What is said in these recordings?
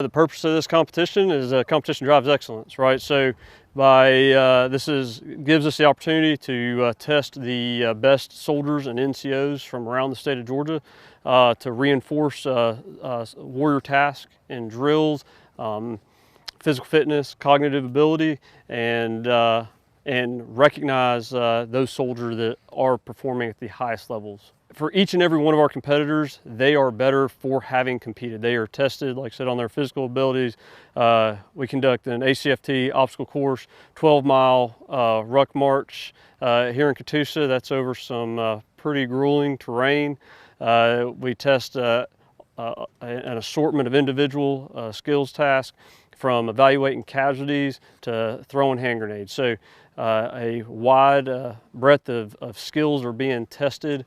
The purpose of this competition is competition drives excellence, right? So gives us the opportunity to test the best soldiers and NCOs from around the state of Georgia to reinforce warrior tasks and drills, physical fitness, cognitive ability, and recognize those soldiers that are performing at the highest levels. For each and every one of our competitors, they are better for having competed. They are tested, like I said, on their physical abilities. We conduct an ACFT obstacle course, 12-mile ruck march here in Catoosa. That's over some pretty grueling terrain. We test an assortment of individual skills tasks, from evaluating casualties to throwing hand grenades. So a wide breadth of skills are being tested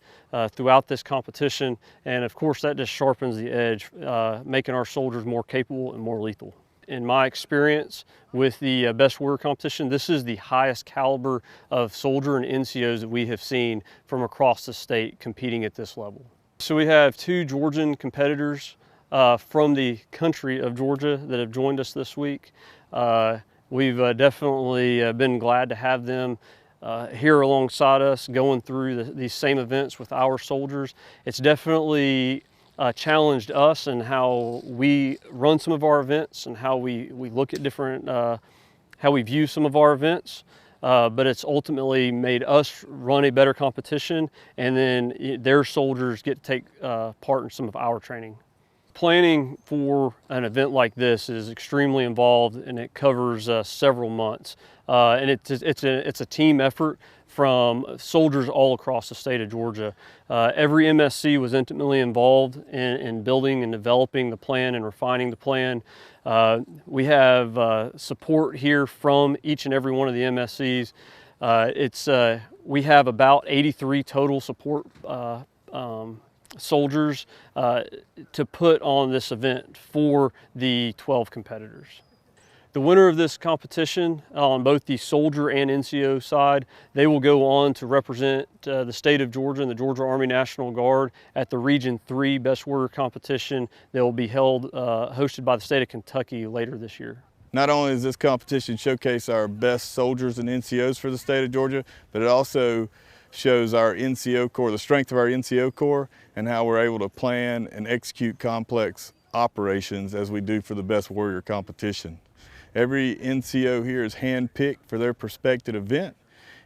throughout this competition, and of course that just sharpens the edge, making our soldiers more capable and more lethal. In my experience with the Best Warrior competition, this is the highest caliber of soldier and NCOs that we have seen from across the state competing at this level. So we have 2 Georgian competitors from the country of Georgia that have joined us this week. We've definitely been glad to have them here alongside us, going through these same events with our soldiers. It's definitely challenged us in how we run some of our events and how we look at different, how we view some of our events. But it's ultimately made us run a better competition, and then their soldiers get to take part in some of our training. Planning for an event like this is extremely involved, and it covers several months. And it's a team effort from soldiers all across the state of Georgia. Every MSC was intimately involved in building and developing the plan and refining the plan. We have support here from each and every one of the MSCs. We have about 83 total support soldiers to put on this event for the 12 competitors. The winner of this competition on both the soldier and NCO side, they will go on to represent the state of Georgia and the Georgia Army National Guard at the Region 3 Best Warrior competition that will be hosted by the state of Kentucky later this year. Not only does this competition showcase our best soldiers and NCOs for the state of Georgia, but it also shows our NCO Corps, the strength of our NCO Corps, and how we're able to plan and execute complex operations as we do for the Best Warrior competition. Every NCO here is handpicked for their prospective event,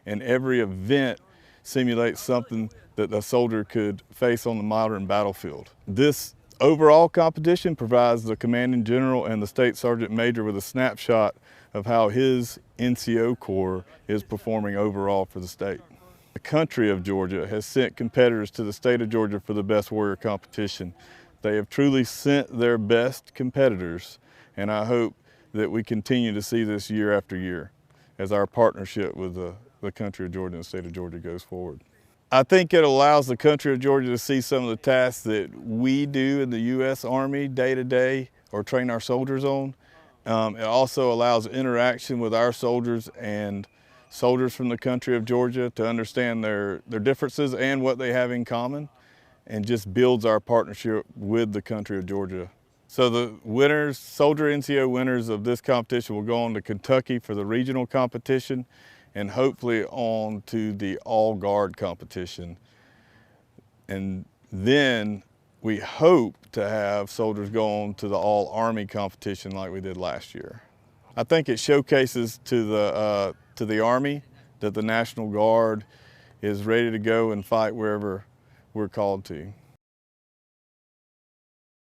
and every event simulates something that a soldier could face on the modern battlefield. This overall competition provides the Commanding General and the State Sergeant Major with a snapshot of how his NCO Corps is performing overall for the state. The country of Georgia has sent competitors to the state of Georgia for the Best Warrior competition. They have truly sent their best competitors, and I hope that we continue to see this year after year as our partnership with the country of Georgia and the state of Georgia goes forward. I think it allows the country of Georgia to see some of the tasks that we do in the U.S. Army day to day or train our soldiers on. It also allows interaction with our soldiers and soldiers from the country of Georgia to understand their differences and what they have in common, and just builds our partnership with the country of Georgia. So the winners, soldier NCO winners of this competition, will go on to Kentucky for the regional competition and hopefully on to the all-guard competition. And then we hope to have soldiers go on to the all-Army competition like we did last year. I think it showcases to the Army that the National Guard is ready to go and fight wherever we're called to.